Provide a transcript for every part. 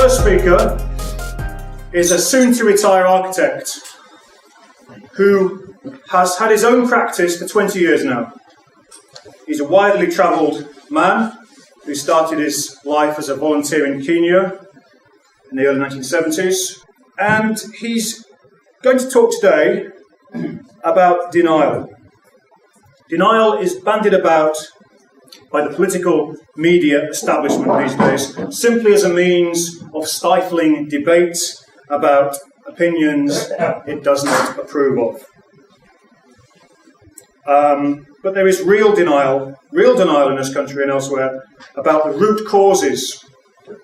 first speaker is a soon-to-retire architect who has had his own practice for 20 years now. He's a widely travelled man who started his life as a volunteer in Kenya in the early 1970s. And he's going to talk today about denial. Denial is bandied about by the political media establishment these days simply as a means of stifling debate about opinions it does not approve of. But there is real denial in this country and elsewhere about the root causes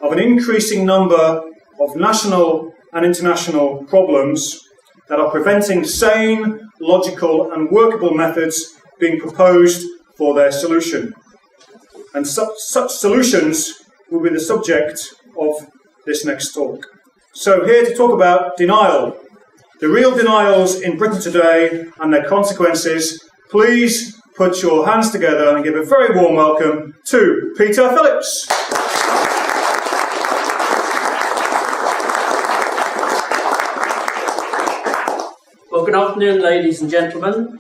of an increasing number of national and international problems that are preventing sane, logical and workable methods being proposed for their solution. And such solutions will be the subject of this next talk. So here to talk about denial, the real denials in Britain today and their consequences, please put your hands together and give a very warm welcome to Peter Phillips. Well, good afternoon, ladies and gentlemen.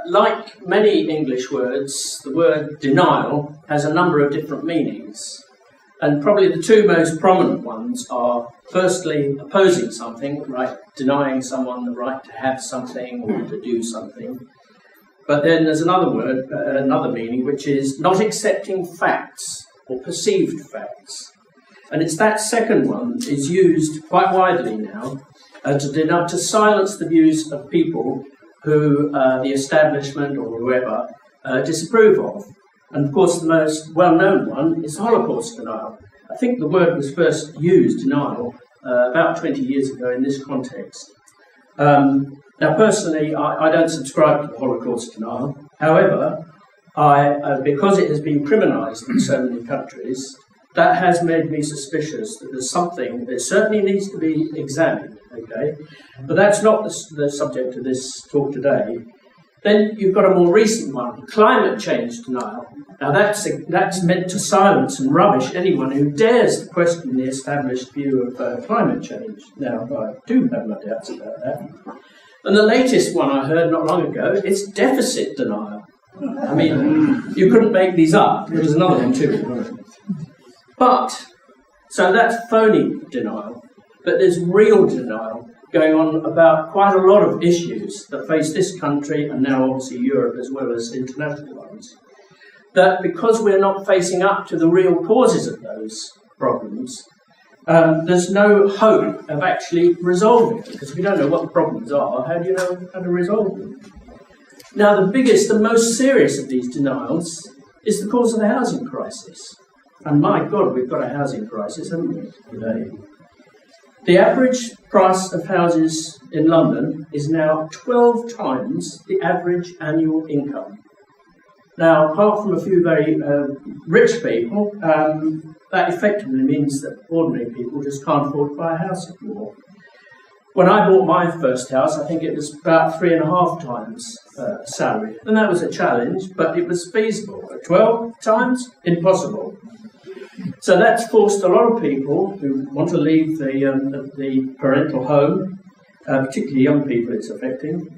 Like many English words, the word denial has a number of different meanings. And probably the two most prominent ones are, firstly, opposing something, right, denying someone the right to have something or to do something. But then there's another word, another meaning, which is not accepting facts or perceived facts. And it's that second one is used quite widely now to silence the views of people who the establishment or whoever disapprove of. And of course the most well-known one is Holocaust denial. I think the word was first used, denial, about 20 years ago in this context. Now personally, I don't subscribe to the Holocaust denial. However, because it has been criminalised in so many countries, that has made me suspicious that there's something that certainly needs to be examined, okay? But that's not the subject of this talk today. Then you've got a more recent one, climate change denial. Now that's meant to silence and rubbish anyone who dares to question the established view of climate change. Now, I do have my doubts about that. And the latest one I heard not long ago is deficit denial. I mean, you couldn't make these up. There was another one too. But, so that's phony denial, but there's real denial going on about quite a lot of issues that face this country and now obviously Europe as well as international ones. That because we're not facing up to the real causes of those problems, there's no hope of actually resolving them, because if you don't know what the problems are, how do you know how to resolve them? Now the biggest, the most serious of these denials is the cause of the housing crisis. And my God, we've got a housing crisis, haven't we, today? The average price of houses in London is now 12 times the average annual income. Now, apart from a few very rich people, that effectively means that ordinary people just can't afford to buy a house anymore. When I bought my first house, I think it was about 3.5 times salary. And that was a challenge, but it was feasible. 12 times? Impossible. So that's forced a lot of people who want to leave the parental home, particularly young people it's affecting,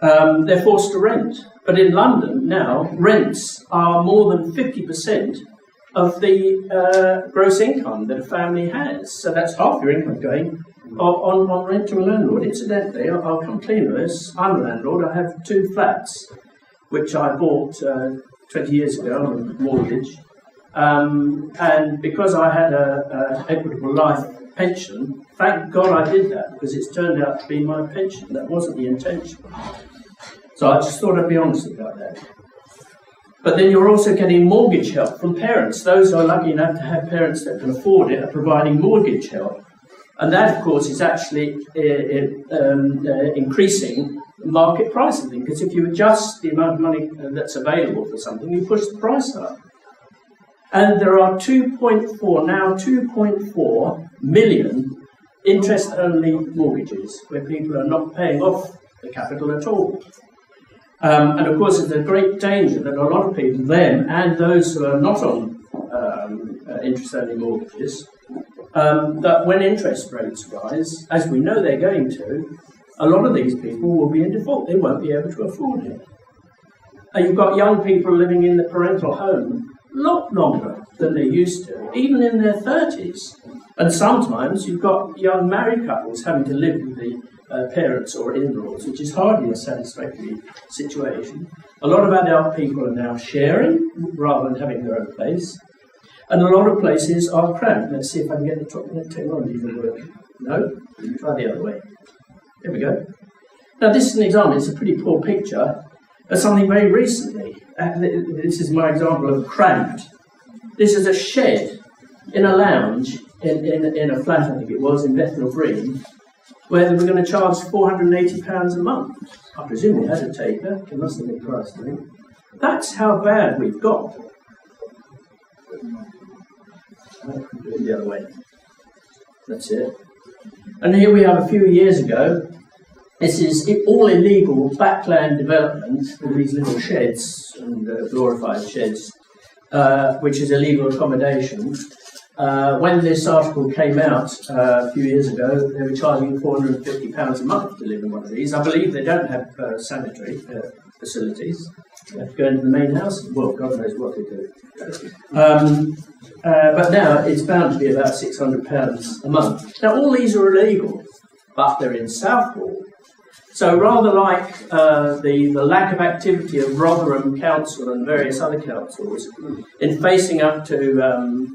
they're forced to rent. But in London now, rents are more than 50% of the gross income that a family has. So that's half your income going on rent to a landlord. Incidentally, I'll come clean with this. I'm a landlord. I have 2 flats, which I bought 20 years ago on a mortgage. And because I had an equitable life pension, thank God I did that, because it's turned out to be my pension. That wasn't the intention. So I just thought I'd be honest about that. But then you're also getting mortgage help from parents. Those who are lucky enough to have parents that can afford it are providing mortgage help. And that, of course, is actually increasing market pricing, because if you adjust the amount of money that's available for something, you push the price up. And there are 2.4 million interest-only mortgages where people are not paying off the capital at all. And of course, there's a great danger that a lot of people, them and those who are not on interest-only mortgages, that when interest rates rise, as we know they're going to, a lot of these people will be in default. They won't be able to afford it. And you've got young people living in the parental home a lot longer than they used to, even in their 30s. And sometimes you've got young married couples having to live with the parents or in-laws, which is hardly a satisfactory situation. A lot of adult people are now sharing rather than having their own place. And a lot of places are cramped. Let's see if I can get the technology to work. No? Try the other way. There we go. Now this is an example. It's a pretty poor picture of something very recently. This is my example of cramped. This is a shed in a lounge in a flat, I think it was, in Bethnal Green, where they were going to charge £480 a month. I presume they had a taker. It must have been priced, I think. That's how bad we've got. I'll do it the other way. That's it. And here we have a few years ago. This is all illegal backland development, all these little sheds and glorified sheds, which is illegal accommodation. When this article came out a few years ago, they were charging £450 a month to live in one of these. I believe they don't have sanitary facilities. You have to go into the main house. Well, God knows what they do. But now it's bound to be about £600 a month. Now, all these are illegal, but they're in Southall. So rather like the lack of activity of Rotherham Council and various other councils in facing up to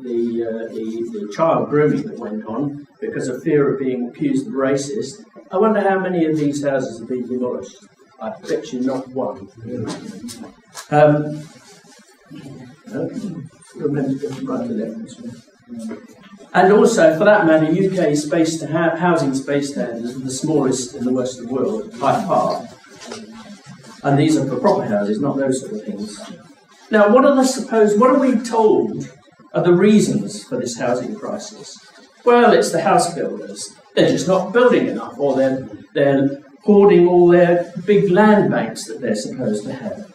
the child grooming that went on because of fear of being accused of racist, I wonder how many of these houses have been demolished. I bet you not one. And also, for that matter, UK housing space standards are the smallest in the Western world, by far. And these are for proper houses, not those sort of things. Now, what are we told are the reasons for this housing crisis? Well, it's the house builders. They're just not building enough, or they're hoarding all their big land banks that they're supposed to have.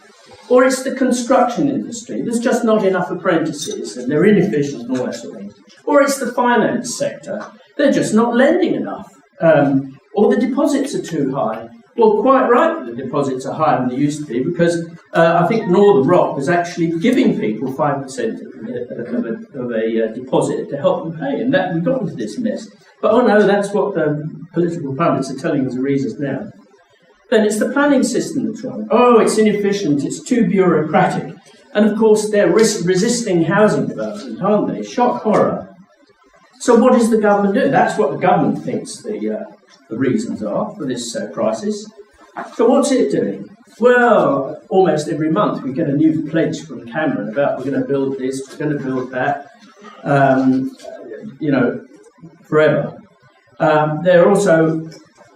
Or it's the construction industry. There's just not enough apprentices and they're inefficient and all that sort of thing. Or it's the finance sector. They're just not lending enough. Or the deposits are too high. Well, quite right, the deposits are higher than they used to be because I think Northern Rock was actually giving people 5% of a deposit to help them pay. And that we got into this mess. But oh no, that's what the political pundits are telling us the reasons now. Then it's the planning system that's wrong. Oh, it's inefficient, it's too bureaucratic. And of course, they're resisting housing development, aren't they? Shock horror. So what does the government do? That's what the government thinks the reasons are for this crisis. So what's it doing? Well, almost every month we get a new pledge from Cameron about we're going to build this, we're going to build that, forever.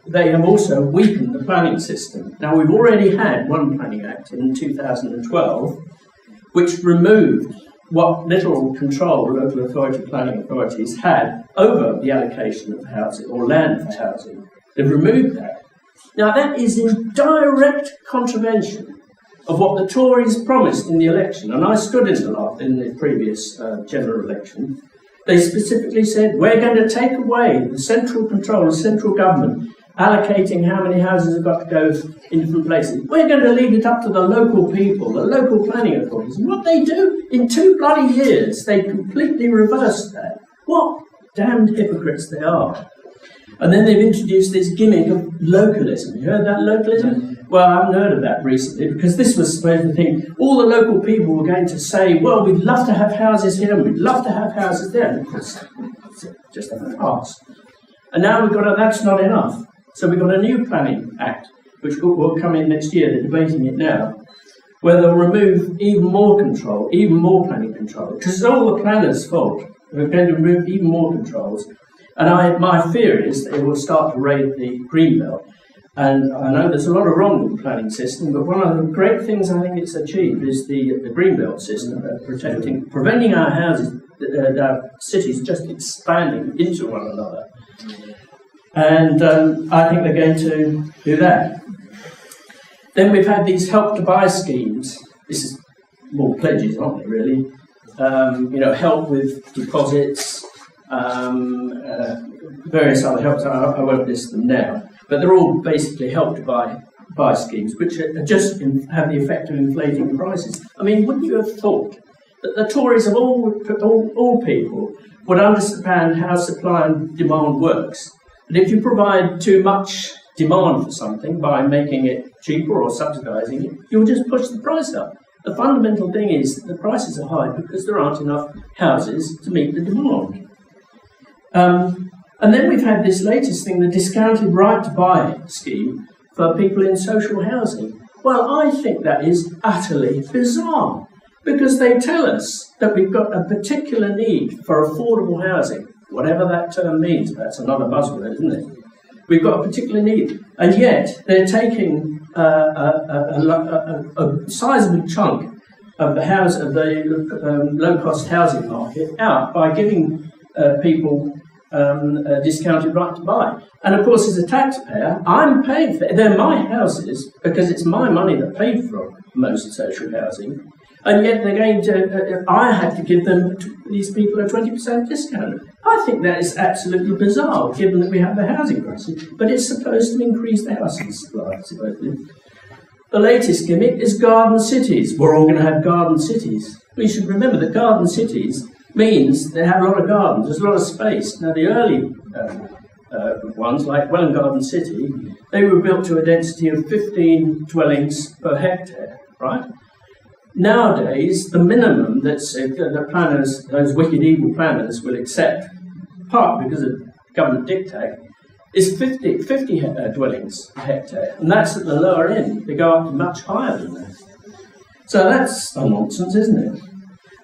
They have also weakened the planning system. Now, we've already had one planning act in 2012, which removed what little control local authority planning authorities had over the allocation of housing or land for housing. They've removed that. Now, that is in direct contravention of what the Tories promised in the election, and I stood in the previous general election. They specifically said, we're going to take away the central control of central government allocating how many houses have got to go in different places. We're going to leave it up to the local people, the local planning authorities. And what they do, in 2 bloody years, they completely reversed that. What damned hypocrites they are. And then they've introduced this gimmick of localism. You heard that, localism? Well, I haven't heard of that recently, because this was supposed to think all the local people were going to say, well, we'd love to have houses here and we'd love to have houses there. And of course, it's just a farce. And now that's not enough. So we've got a new planning act, which will come in next year, they're debating it now, where they'll remove even more control, even more planning control, because it's all the planners' fault. We're going to remove even more controls. And my fear is that it will start to raid the Greenbelt. And I know there's a lot of wrong with the planning system, but one of the great things I think it's achieved is the Greenbelt system, preventing our houses, our cities just expanding into one another. And I think they're going to do that. Then we've had these help to buy schemes. This is more pledges, aren't they, really? help with deposits, various other helps. I won't list them now, but they're all basically helped by schemes, which are just have the effect of inflating prices. I mean, wouldn't you have thought that the Tories of all people would understand how supply and demand works? And if you provide too much demand for something by making it cheaper or subsidising it, you'll just push the price up. The fundamental thing is that the prices are high because there aren't enough houses to meet the demand. And then we've had this latest thing, the discounted right to buy scheme for people in social housing. Well, I think that is utterly bizarre, because they tell us that we've got a particular need for affordable housing, whatever that term means. That's another buzzword, isn't it? We've got a particular need, and yet they're taking a sizable chunk of the low-cost housing market out by giving people a discounted right to buy. And of course, as a taxpayer, I'm paying for it. They're my houses because it's my money that paid for most social housing. And yet they're going to, I had to give these people a 20% discount. I think that is absolutely bizarre, given that we have the housing crisis. But it's supposed to increase the housing supply, supposedly. The latest gimmick is garden cities. We're all going to have garden cities. We should remember that garden cities means they have a lot of gardens, there's a lot of space. Now, the early ones, like Welland Garden City, they were built to a density of 15 dwellings per hectare, right? Nowadays, the minimum that the planners, those wicked evil planners, will accept, partly because of government dictate, is 50 dwellings per hectare. And that's at the lower end. They go up to much higher than that. So that's a nonsense, isn't it?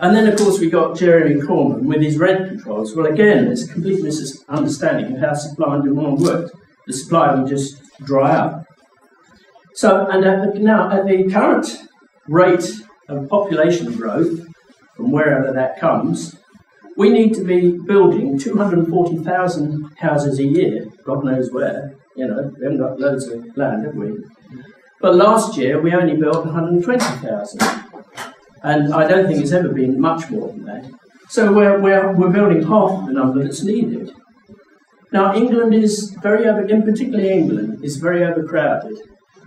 And then, of course, we got Jeremy Corbyn with his rent controls. Well, again, it's a complete misunderstanding of how supply and demand works. The supply will just dry up. So, and at the current rate of population growth, from wherever that comes, we need to be building 240,000 houses a year. God knows where. We haven't got loads of land, have we? But last year, we only built 120,000. And I don't think it's ever been much more than that. So we're building half the number that's needed. Now, England is particularly England, is very overcrowded.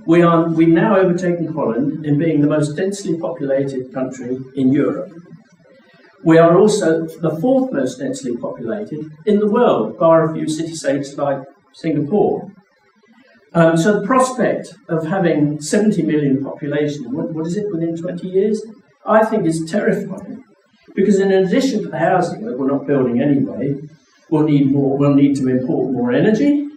We've now overtaken Holland in being the most densely populated country in Europe. We are also the fourth most densely populated in the world, bar a few city-states like Singapore. So the prospect of having 70 million population, what is it, within 20 years? I think is terrifying, because in addition to the housing that we're not building anyway, we'll need to import more energy,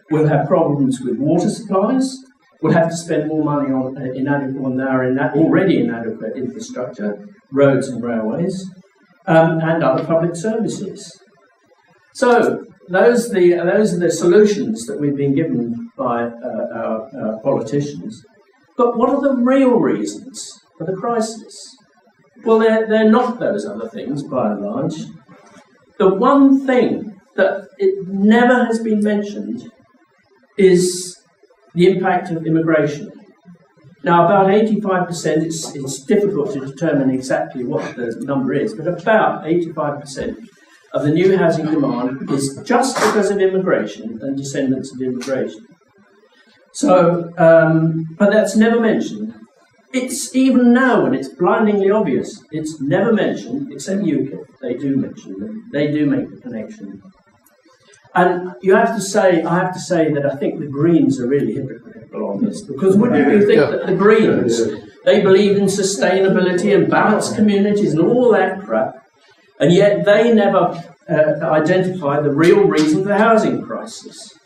we'll have problems with water supplies, we'll have to spend more money on our already inadequate infrastructure, roads and railways, and other public services. So those are the solutions that we've been given by our politicians. But what are the real reasons for the crisis? Well, they're not those other things, by and large. The one thing that it never has been mentioned is the impact of immigration. Now, about 85%, it's difficult to determine exactly what the number is, but about 85% of the new housing demand is just because of immigration and descendants of immigration. So, but that's never mentioned. It's even now, when it's blindingly obvious, it's never mentioned, except UKIP. They do mention it. They do make the connection. And I have to say that I think the Greens are really hypocritical on this, because wouldn't you think that the Greens, they believe in sustainability and balanced communities and all that crap, and yet they never identify the real reason for the housing crisis.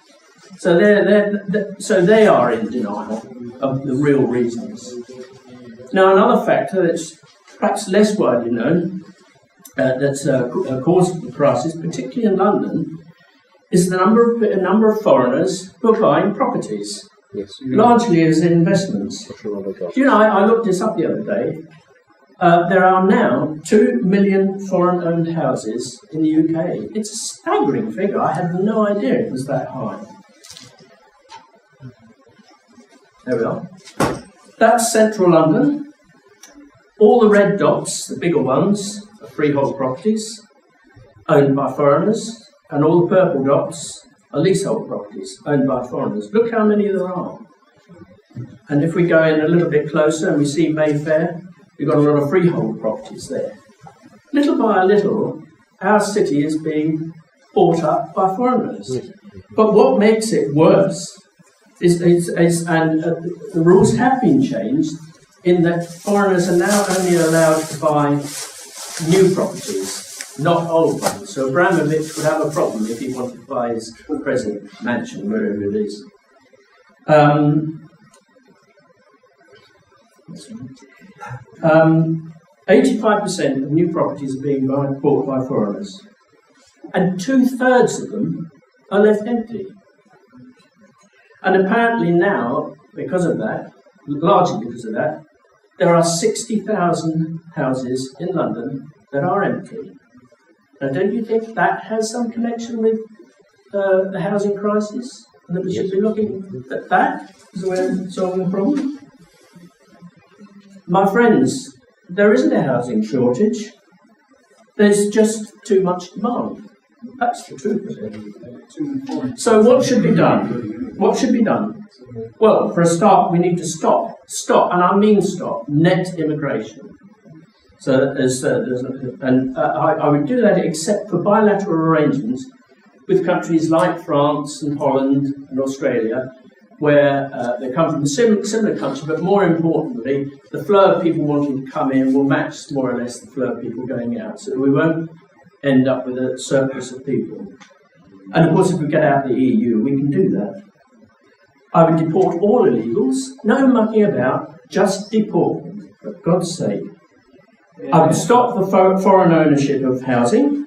So they are in denial of the real reasons. Now, another factor that's perhaps less widely known, that's caused the crisis, particularly in London, is the number of foreigners who are buying properties, largely as investments. I looked this up the other day. There are now 2 million foreign-owned houses in the UK. It's a staggering figure. I had no idea it was that high. There we are. That's central London. All the red dots, the bigger ones, are freehold properties owned by foreigners, and all the purple dots are leasehold properties owned by foreigners. Look how many there are. And if we go in a little bit closer and we see Mayfair, we've got a lot of freehold properties there. Little by little, our city is being bought up by foreigners. But what makes it worse is the rules have been changed in that foreigners are now only allowed to buy new properties, not old ones. So Abramovich would have a problem if he wanted to buy his present mansion, wherever it is. 85% of new properties are being bought by foreigners, and 2/3 of them are left empty. And apparently now, because of that, largely because of that, there are 60,000 houses in London that are empty. Now, don't you think that has some connection with the housing crisis? And that we should be looking at that as a way of solving the problem? My friends, there isn't a housing shortage. There's just too much demand. That's the truth of it. So what should be done? What should be done? Well, for a start, we need to stop, and I mean stop, net immigration. So I would do that except for bilateral arrangements with countries like France and Holland and Australia, where they come from a similar country, but more importantly, the flow of people wanting to come in will match more or less the flow of people going out, so we won't end up with a surplus of people. And of course, if we get out of the EU, we can do that. I would deport all illegals, no mucking about, just deport them, for God's sake. I would stop the foreign ownership of housing,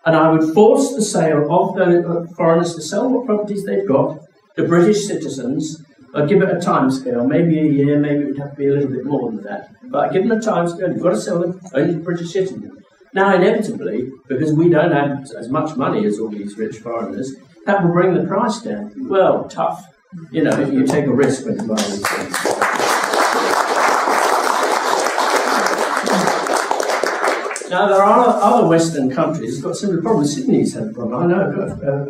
and I would force the sale of the foreigners to sell what properties they've got to British citizens. I'd give it a timescale, maybe a year, maybe it would have to be a little bit more than that. But I'd give them a timescale, you've got to sell them only to British citizens. Now, inevitably, because we don't have as much money as all these rich foreigners, that will bring the price down. Well, tough. You know, you take a risk when you buy these things. Now, there are other Western countries who've got similar problems. Sydney's had a problem. I know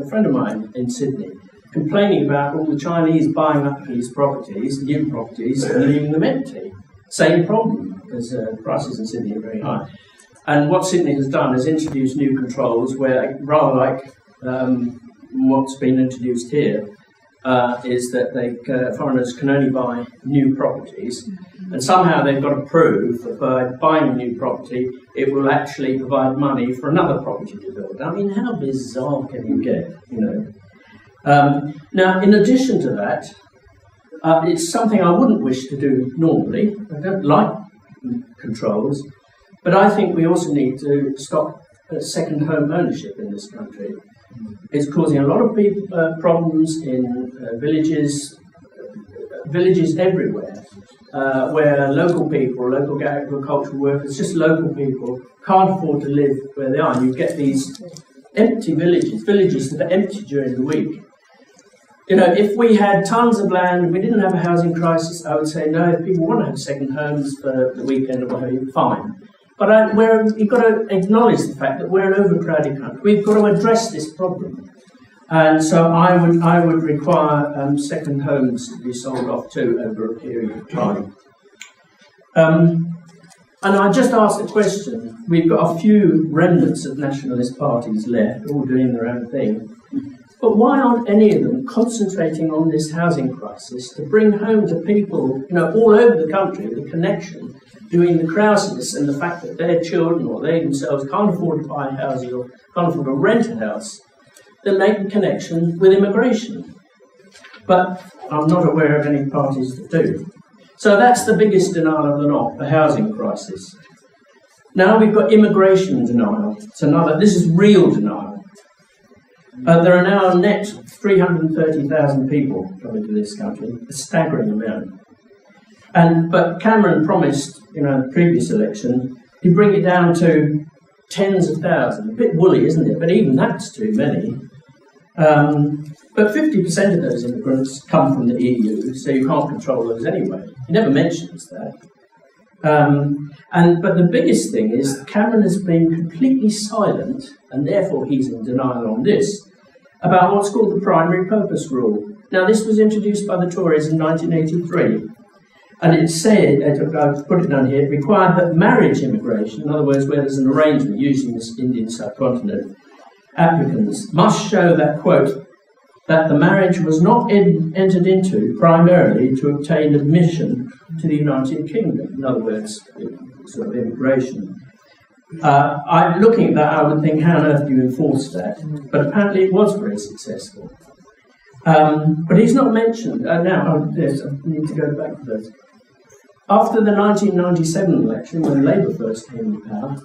a friend of mine in Sydney complaining about all the Chinese buying up these properties, new properties, and leaving them empty. Same problem, because prices in Sydney are very high. And what Sydney has done is introduce new controls where, rather like what's been introduced here, is that foreigners can only buy new properties, and somehow they've got to prove that by buying a new property, it will actually provide money for another property to build. I mean, how bizarre can you get, you know? Now, in addition to that, it's something I wouldn't wish to do normally. I don't like controls, but I think we also need to stop second home ownership in this country. It's causing a lot of problems in villages everywhere, where local people, local agricultural workers, just local people, can't afford to live where they are. And you get these empty villages that are empty during the week. You know, if we had tons of land and we didn't have a housing crisis, I would say, no, if people want to have second homes for the weekend or whatever, fine. But you've got to acknowledge the fact that we're an overcrowded country. We've got to address this problem. And so I would require second homes to be sold off too over a period of time. And I just asked the question, we've got a few remnants of nationalist parties left, all doing their own thing. But why aren't any of them concentrating on this housing crisis to bring home to people, you know, all over the country the connection between the crowdedness and the fact that their children or they themselves can't afford to buy houses or can't afford to rent a house, that make a connection with immigration. But I'm not aware of any parties that do. So that's the biggest denial of the lot, the housing crisis. Now we've got immigration denial. This is real denial. There are now net 330,000 people coming to this country, a staggering amount. But Cameron promised, in the previous election, he'd bring it down to tens of thousands. A bit woolly, isn't it? But even that's too many. But 50% of those immigrants come from the EU, so you can't control those anyway. He never mentions that. But the biggest thing is Cameron has been completely silent, and therefore he's in denial on this, about what's called the primary purpose rule. Now, this was introduced by the Tories in 1983, and it said, I've put it down here, it required that marriage immigration, in other words, where there's an arrangement using this Indian subcontinent, applicants must show that, quote, that the marriage was not entered into primarily to obtain admission to the United Kingdom. In other words, sort of immigration. I'm looking at that, I would think, how on earth do you enforce that? But apparently it was very successful. But he's not mentioned. Now, yes, I need to go back to this. After the 1997 election, when Labour first came to power,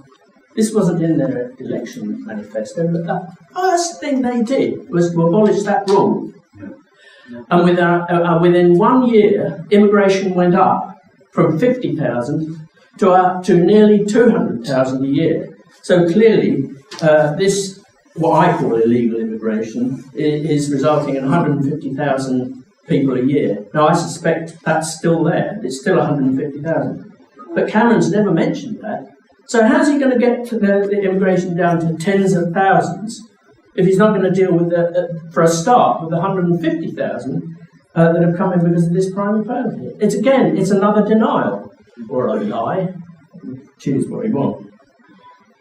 this wasn't in their election manifesto, but the first thing they did was to abolish that rule. And within 1 year, immigration went up from 50,000 to nearly 200,000 a year. So clearly, this, what I call illegal immigration, is resulting in 150,000 people a year. Now, I suspect that's still there. It's still 150,000. But Cameron's never mentioned that. So how's he going to get the immigration down to tens of thousands if he's not going to deal with, for a start, with the 150,000 that have come in because of this primary purpose? It's another denial, or a lie. Choose what you want.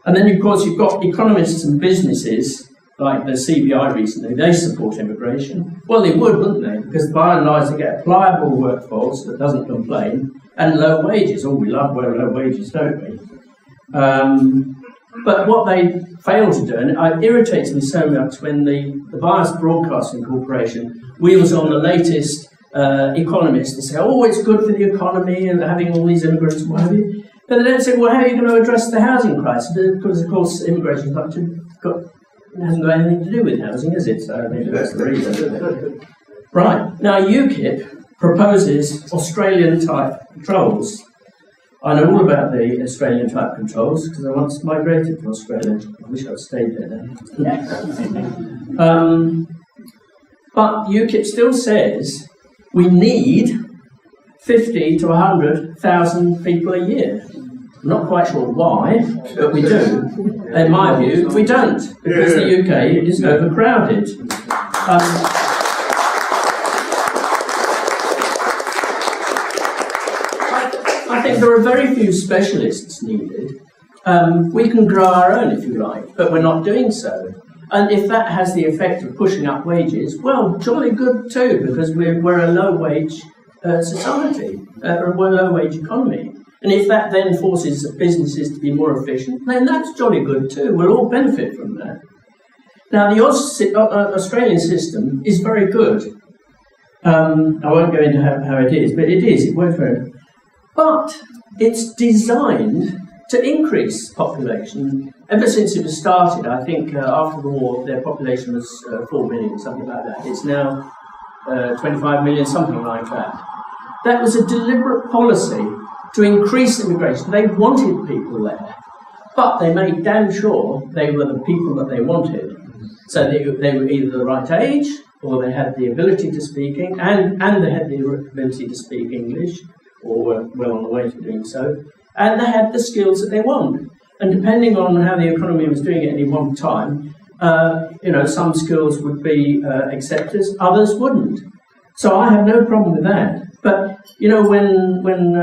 And then, of course, you've got economists and businesses, like the CBI recently, they support immigration. Well, they would, wouldn't they? Because by and large, they get a pliable workforce that doesn't complain, and low wages. Oh, we love low wages, don't we? But what they fail to do, and it irritates me so much when the Biased Broadcasting Corporation wheels on the latest economists to say, oh, it's good for the economy and having all these immigrants and what have you. But they don't say, well, how are you going to address the housing crisis? Because, of course, immigration hasn't got anything to do with housing, is it? So I think that's the reason. Right. Now, UKIP proposes Australian-type controls. I know all about the Australian-type controls because I once migrated to Australia. I wish I'd stayed there then. But UKIP still says we need 50 to 100,000 people a year. I'm not quite sure why, but we do. In my view, we don't, because the UK is overcrowded. I think there are very few specialists needed. We can grow our own, if you like, but we're not doing so. And if that has the effect of pushing up wages, well, jolly good too, because we're a low-wage society, we're a low-wage economy. And if that then forces businesses to be more efficient, then that's jolly good too. We'll all benefit from that. Now, the Australian system is very good. I won't go into how it is, but it works very well. But it's designed to increase population. Ever since it was started, I think after the war, their population was 4 million, something like that. It's now 25 million, something like that. That was a deliberate policy to increase immigration. They wanted people there, but they made damn sure they were the people that they wanted. So they were either the right age, or they had the ability to speak, and they had the ability to speak English, or were well on the way to doing so, and they had the skills that they want. And depending on how the economy was doing at any one time, some skills would be accepted, others wouldn't. So I have no problem with that. But, when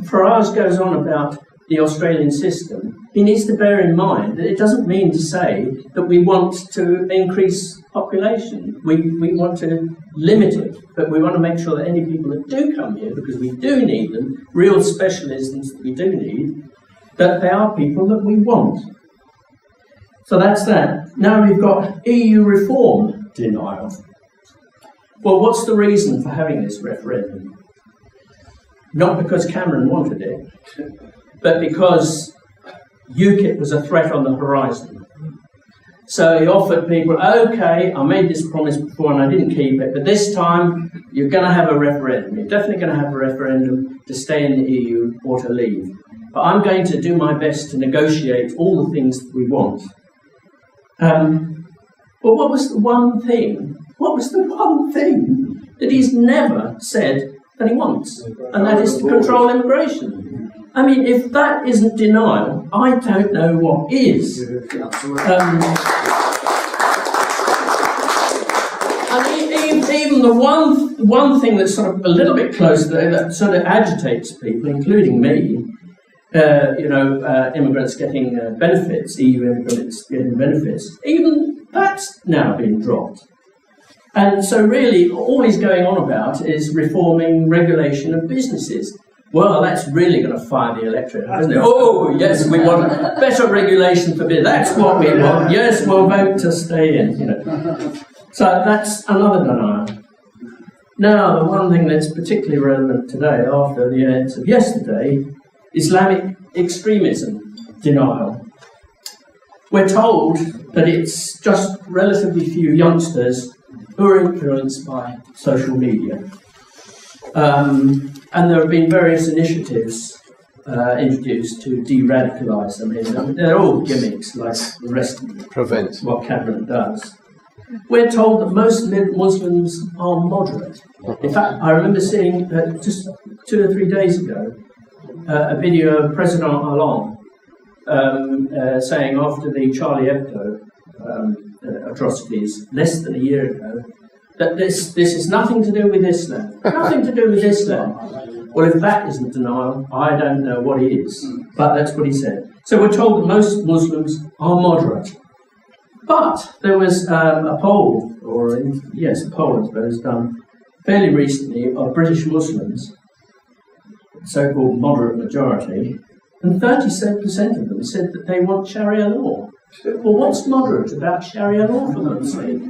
Farage goes on about the Australian system, he needs to bear in mind that it doesn't mean to say that we want to increase population. We want to limit it, but we want to make sure that any people that do come here, because we do need them, real specialisms that we do need, that they are people that we want. So that's that. Now we've got EU reform denial. Well, what's the reason for having this referendum? Not because Cameron wanted it, but because UKIP was a threat on the horizon. So he offered people, okay, I made this promise before and I didn't keep it, but this time you're going to have a referendum. You're definitely going to have a referendum to stay in the EU or to leave. But I'm going to do my best to negotiate all the things that we want. Well, what was the one thing? What was the one thing that he's never said that he wants? And that is to control immigration. I mean, if that isn't denial, I don't know what is. And even the one thing that's sort of a little bit close there that sort of agitates people, including me, immigrants getting benefits, EU immigrants getting benefits, even that's now been dropped. And so really, all he's going on about is reforming regulation of businesses. Well, that's really going to fire the electorate, isn't it? Oh, yes, we want better regulation for business. That's what we want. Yes, we'll vote to stay in. So that's another denial. Now, the one thing that's particularly relevant today, after the events of yesterday, Islamic extremism denial. We're told that it's just relatively few youngsters who are influenced by social media. And there have been various initiatives introduced to de-radicalise them. They're all gimmicks, like the rest of what Cameron does. We're told that most Muslims are moderate. In fact, I remember seeing just 2 or 3 days ago a video of President Hollande saying after the Charlie Hebdo atrocities less than a year ago that this is nothing to do with Islam. Nothing to do with Islam. Well, if that isn't denial, I don't know what is. But that's what he said. So we're told that most Muslims are moderate. But there was a poll, I suppose, done fairly recently of British Muslims, so-called moderate majority, and 37% of them said that they want Sharia law. Well, what's moderate about Sharia law, for God's sake?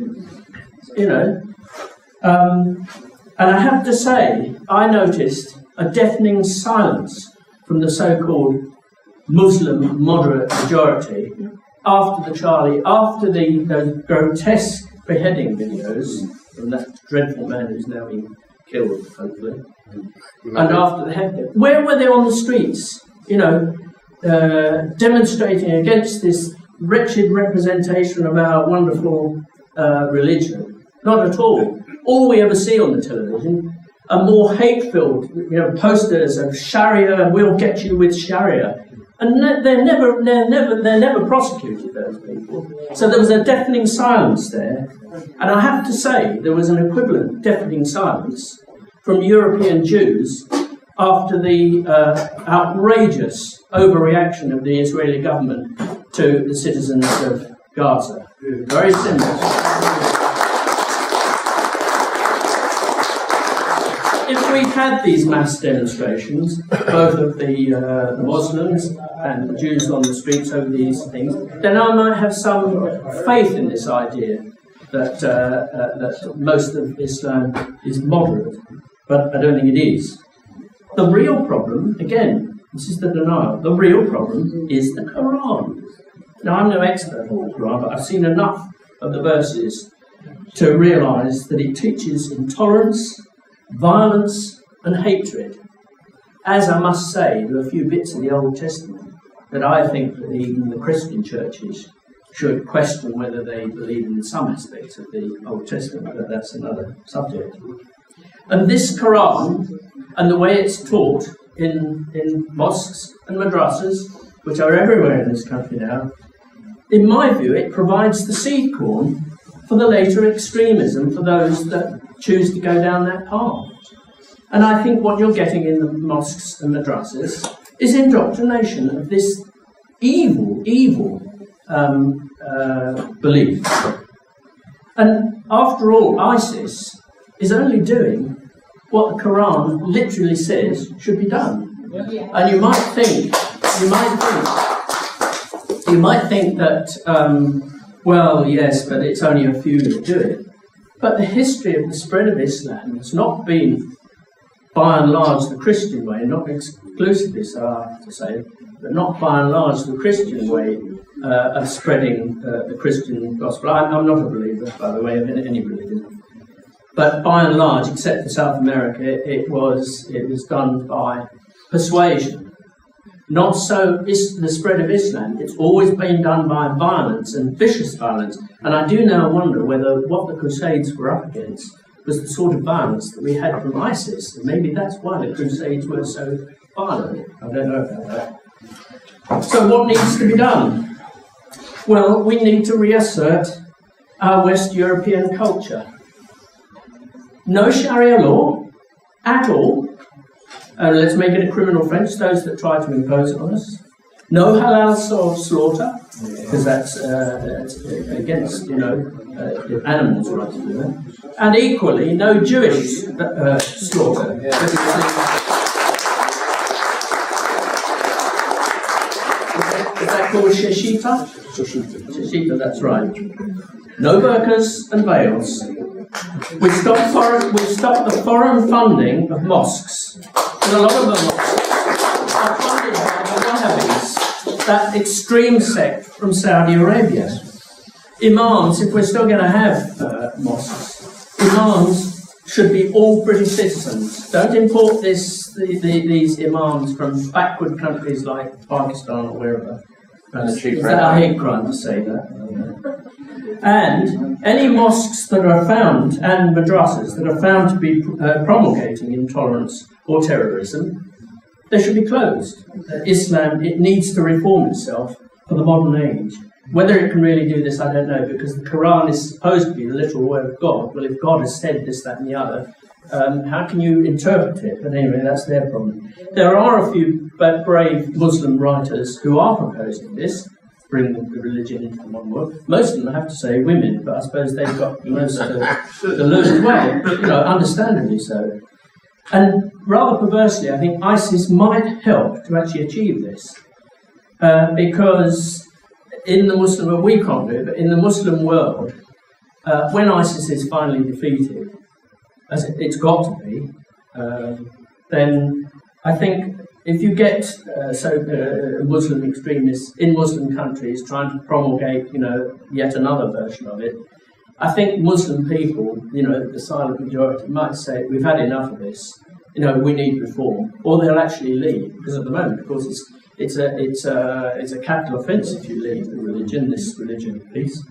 And I have to say, I noticed a deafening silence from the so-called Muslim moderate majority after the grotesque beheading videos from that dreadful man who's now been killed, hopefully. And after the head, where were they on the streets? Demonstrating against this wretched representation of our wonderful religion. Not at all. All we ever see on the television are more hate-filled, posters of Sharia. We'll get you with Sharia, and they're never prosecuted. Those people. So there was a deafening silence there, and I have to say there was an equivalent deafening silence from European Jews after the outrageous overreaction of the Israeli government to the citizens of Gaza. Very similar. If we had these mass demonstrations, both of the Muslims and the Jews on the streets over these things, then I might have some faith in this idea that most of Islam is moderate, but I don't think it is. The real problem, again, this is the denial, the real problem is the Quran. Now, I'm no expert on the Quran, but I've seen enough of the verses to realise that it teaches intolerance, violence and hatred. As I must say, there are a few bits in the Old Testament that I think that even the Christian churches should question whether they believe in some aspects of the Old Testament, but that's another subject. And this Quran, and the way it's taught in mosques and madrasas, which are everywhere in this country now, in my view, it provides the seed corn for the later extremism for those that choose to go down that path. And I think what you're getting in the mosques and madrasas is indoctrination of this evil belief. And after all, ISIS is only doing what the Quran literally says should be done. And you might think that, well, yes, but it's only a few that do it. But the history of the spread of Islam has not been, by and large, the Christian way, not exclusively, so I have to say, but not by and large the Christian way of spreading the Christian gospel. I'm not a believer, by the way, of any religion. But by and large, except for South America, it was done by persuasion. Not so is the spread of Islam. It's always been done by violence and vicious violence. And I do now wonder whether what the Crusades were up against was the sort of violence that we had from ISIS. And maybe that's why the Crusades were so violent. I don't know about that. So what needs to be done? Well, we need to reassert our West European culture. No Sharia law at all. Let's make it a criminal offence, those that try to impose it on us. No halal slaughter, because that's against, the animals' right to do that. And equally, no Jewish slaughter. Is that called sheshita? Sheshita, that's right. No burqas and veils. We stopped the foreign funding of mosques. And a lot of the mosques are funded by the Wahhabis, that extreme sect from Saudi Arabia. Imams, if we're still going to have mosques, imams should be all British citizens. Don't import these imams from backward countries like Pakistan or wherever. I hate crime to say that. And any mosques that are found, and madrasas that are found to be promulgating intolerance or terrorism, they should be closed. Islam, it needs to reform itself for the modern age. Whether it can really do this, I don't know, because the Quran is supposed to be the literal word of God. Well, if God has said this, that and the other, how can you interpret it? But anyway, that's their problem. There are a few brave Muslim writers who are proposing this, bring the religion into the modern world. Most of them, I have to say, women, but I suppose they've got most of the learned well, understandably so. And rather perversely, I think ISIS might help to actually achieve this. Because in the Muslim world, we can't do it, but in the Muslim world, when ISIS is finally defeated, as it's got to be, then I think if you get Muslim extremists in Muslim countries trying to promulgate, yet another version of it, I think Muslim people, the silent majority, might say, we've had enough of this, we need reform, or they'll actually leave, because at the moment, of course, it's a capital offence if you leave this religion of peace.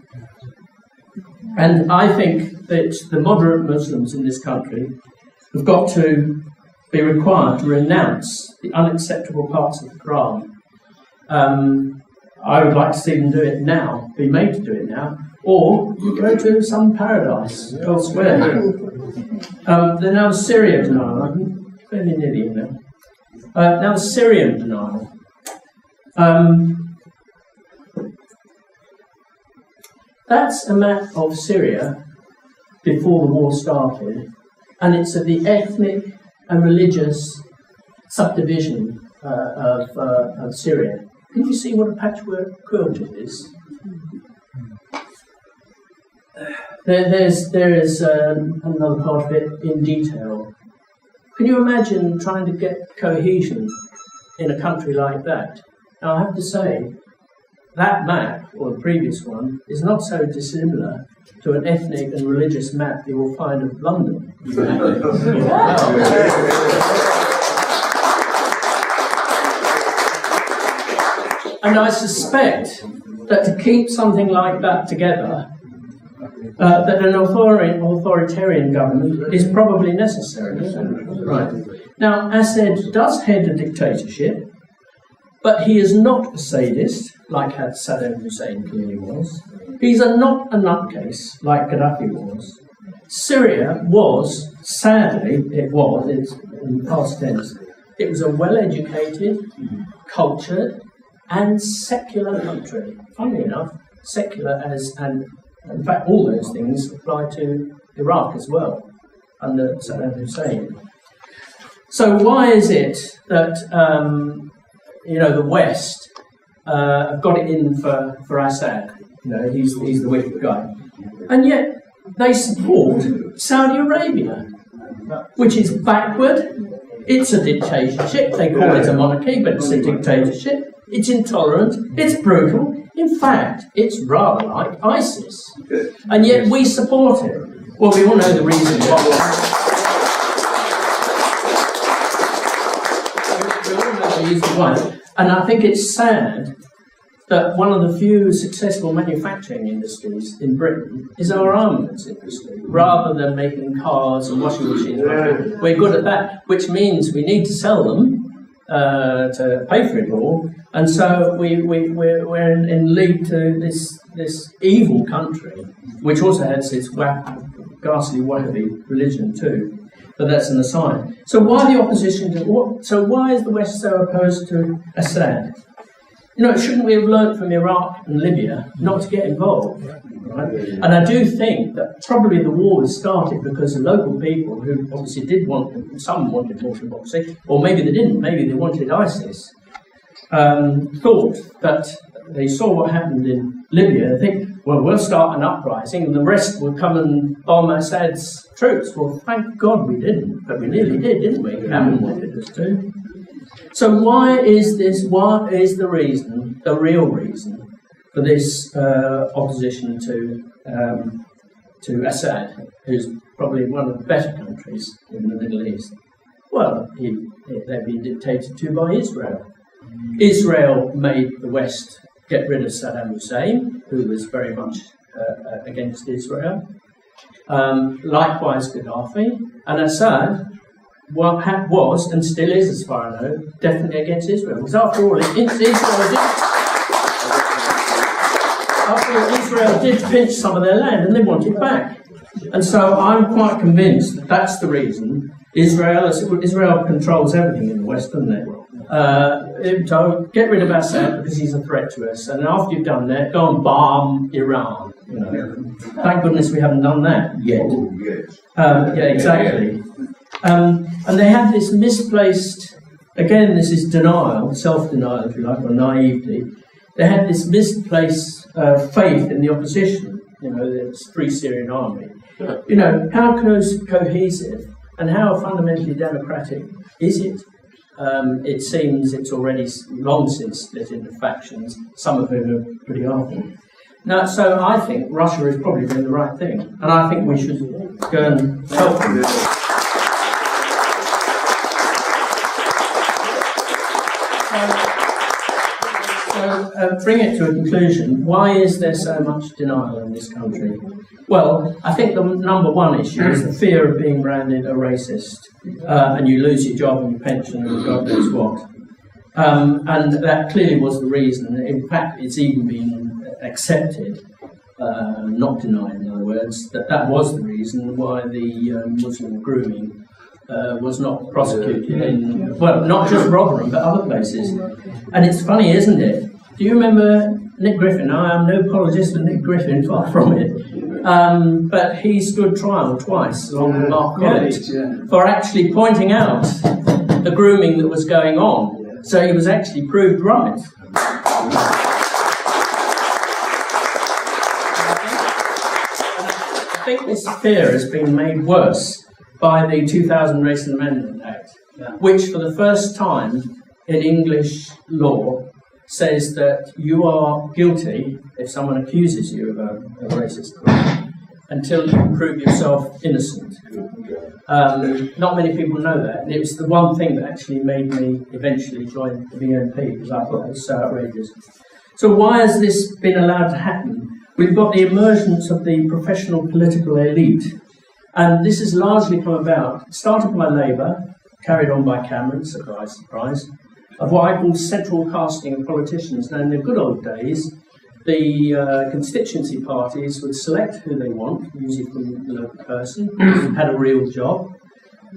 And I think that the moderate Muslims in this country have got to be required to renounce the unacceptable parts of the Quran. I would like to see them do it now, be made to do it now, or go to some paradise elsewhere. They're now Syria denial. I'm fairly nearly in there. Now the Syrian denial. That's a map of Syria before the war started, and it's of the ethnic and religious subdivision of Syria. Can you see what a patchwork quilt it is? There is another part of it in detail. Can you imagine trying to get cohesion in a country like that? Now, I have to say, that map, or the previous one, is not so dissimilar to an ethnic and religious map you will find of London. And I suspect that to keep something like that together, that an authoritarian government is probably necessary. Right. Now, Assad does head a dictatorship, but he is not a sadist, like Saddam Hussein clearly was. He's not a nutcase, like Gaddafi was. Syria was, sadly, it's in the past tense, it was a well-educated, cultured, and secular country. Funnily enough, secular and in fact all those things apply to Iraq as well, under Saddam Hussein. So why is it that the West have got it in for Assad? He's the wicked guy, and yet they support Saudi Arabia, which is backward. It's a dictatorship. They call it a monarchy, but it's a dictatorship. It's intolerant. It's brutal. In fact, it's rather like ISIS, and yet we support it. Well, we all know the reason why. And I think it's sad that one of the few successful manufacturing industries in Britain is our armaments industry, rather than making cars and washing machines. We're good at that, which means we need to sell them to pay for it all, and so we're in league to this evil country, which also has its ghastly wallaby religion too. But that's an aside. So why the opposition to what? So why is the West so opposed to Assad? Shouldn't we have learnt from Iraq and Libya not to get involved? Right? And I do think that probably the war was started because the local people, who obviously some wanted more democracy, or maybe they didn't, maybe they wanted ISIS, thought that they saw what happened in Libya and think, well, we'll start an uprising and the rest will come and bomb Assad's troops. Well, thank God we didn't, but we nearly did, didn't we? Cameron wanted us to. So why is this? What is the reason, the real reason, for this opposition to Assad, who's probably one of the better countries in the Middle East? Well, they've been dictated to by Israel. Israel made the West get rid of Saddam Hussein, who was very much against Israel. Likewise, Gaddafi, and Assad was and still is, as far as I know, definitely against Israel. Because after all, Israel did pinch some of their land and they want it back. And so I'm quite convinced that that's the reason. Israel controls everything in the West, doesn't it? So get rid of Assad because he's a threat to us, and after you've done that, go and bomb Iran. Thank goodness we haven't done that yet. Yeah, exactly. And they have this misplaced, again, this is denial, self-denial, if you like, or naivety. They had this misplaced faith in the opposition. The Free Syrian Army. How cohesive and how fundamentally democratic is it? It seems it's already long since split into factions, some of whom are pretty awful. Now, so I think Russia is probably doing the right thing, and I think we should go and help them. So, bring it to a conclusion. Why is there so much denial in this country? Well, I think the number one issue is the fear of being branded a racist, and you lose your job and your pension and God knows what. And that clearly was the reason. In fact, it's even been accepted, not denied, in other words, that was the reason why the Muslim grooming was not prosecuted in, well, not just Rotherham, but other places. And it's funny, isn't it? Do you remember Nick Griffin? I am no apologist for Nick Griffin, far from it. But he stood trial twice, along with Mark Collett, for actually pointing out the grooming that was going on. So he was actually proved right. I think this fear has been made worse by the 2000 Race and Amendment Act, which for the first time in English law says that you are guilty if someone accuses you of a racist crime until you prove yourself innocent. Not many people know that, and it was the one thing that actually made me eventually join the BNP, because I thought it was so outrageous. So why has this been allowed to happen? We've got the emergence of the professional political elite, and this has largely come about, started by Labour, carried on by Cameron, surprise, surprise, of what I call central casting of politicians. Now, in the good old days, the constituency parties would select who they want, usually from the local person, who had a real job.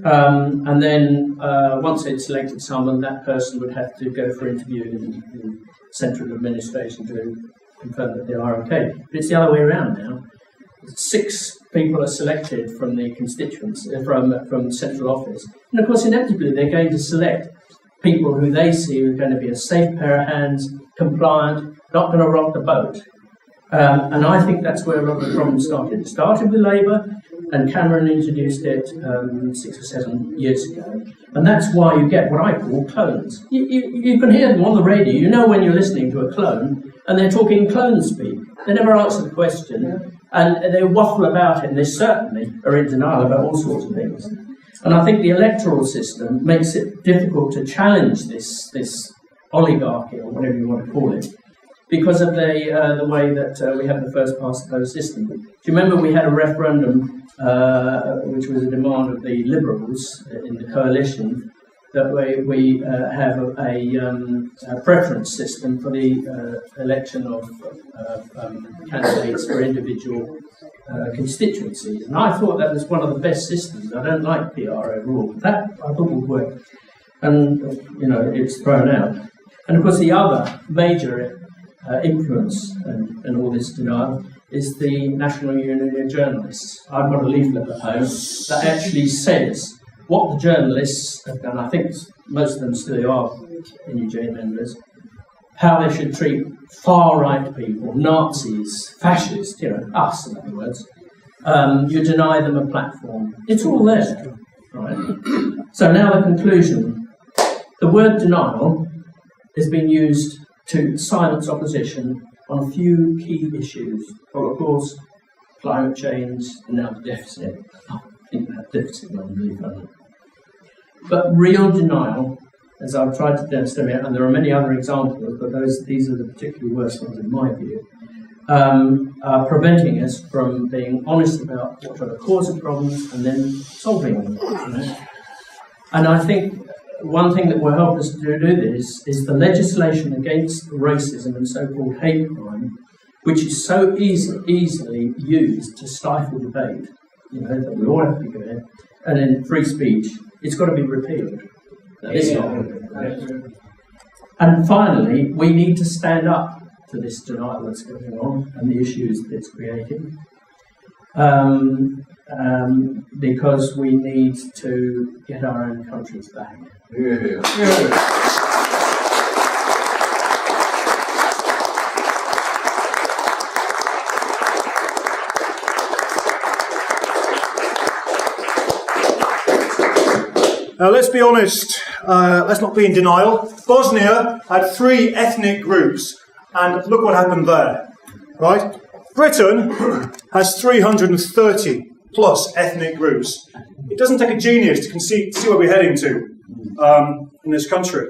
And then once they'd selected someone, that person would have to go for interview in central administration to confirm that they are okay. But it's the other way around now. 6 people are selected from the constituency, from central office. And of course, inevitably, they're going to select people who they see are going to be a safe pair of hands, compliant, not going to rock the boat. And I think that's where a lot of the problem started. It started with Labour, and Cameron introduced it 6 or 7 years ago. And that's why you get what I call clones. You can hear them on the radio. You know when you're listening to a clone, and they're talking clone speak. They never answer the question, and they waffle about it, and they certainly are in denial about all sorts of things. And I think the electoral system makes it difficult to challenge this oligarchy, or whatever you want to call it, because of the way that we have the first past the post system. Do you remember we had a referendum, which was a demand of the Liberals in the coalition, that we have a preference system for the election of candidates for individual constituencies. And I thought that was one of the best systems. I don't like PR overall, but that I thought would work. And, it's thrown out. And of course, the other major influence in all this denial is the National Union of Journalists. I've got a leaflet at home that actually says what the journalists have done. I think most of them still are NUJ members, how they should treat far-right people, Nazis, fascists, us in other words. You deny them a platform. It's all there, right? So now the conclusion. The word denial has been used to silence opposition on a few key issues. Well, of course, climate change and now the deficit. I think that deficit is unbelievable. But real denial, as I've tried to demonstrate, and there are many other examples, but these are the particularly worst ones in my view, are preventing us from being honest about what are the cause of problems and then solving them. And I think one thing that will help us to do this is the legislation against racism and so-called hate crime, which is so easily used to stifle debate, that we all have to go in, and in free speech, it's got to be repealed. It's not going to be. And finally, we need to stand up to this denial that's going on and the issues that it's creating. Because we need to get our own countries back. Now, let's be honest, let's not be in denial. Bosnia had 3 ethnic groups, and look what happened there, right? Britain has 330 plus ethnic groups. It doesn't take a genius to see where we're heading to in this country.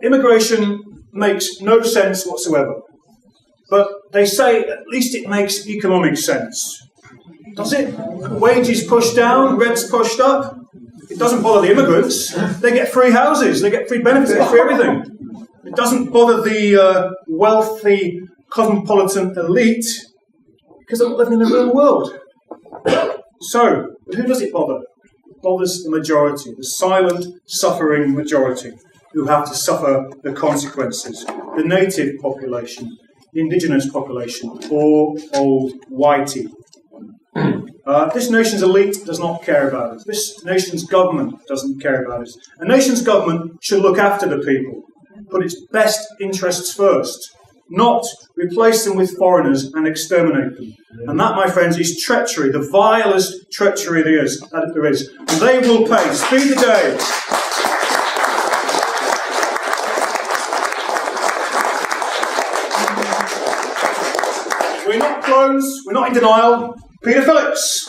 Immigration makes no sense whatsoever. But they say at least it makes economic sense. Does it? Wages pushed down, rents pushed up. It doesn't bother the immigrants. They get free houses, they get free benefits, they get free everything. It doesn't bother the wealthy cosmopolitan elite because they're not living in the real world. So, who does it bother? It bothers the majority, the silent, suffering majority, who have to suffer the consequences. The native population, the indigenous population, poor, old, whitey. This nation's elite does not care about it. This nation's government doesn't care about it. A nation's government should look after the people, put its best interests first, not replace them with foreigners and exterminate them. And that, my friends, is treachery, the vilest treachery there is. And they will pay. Speed the day. We're not clones. We're not in denial. Peter Phillips.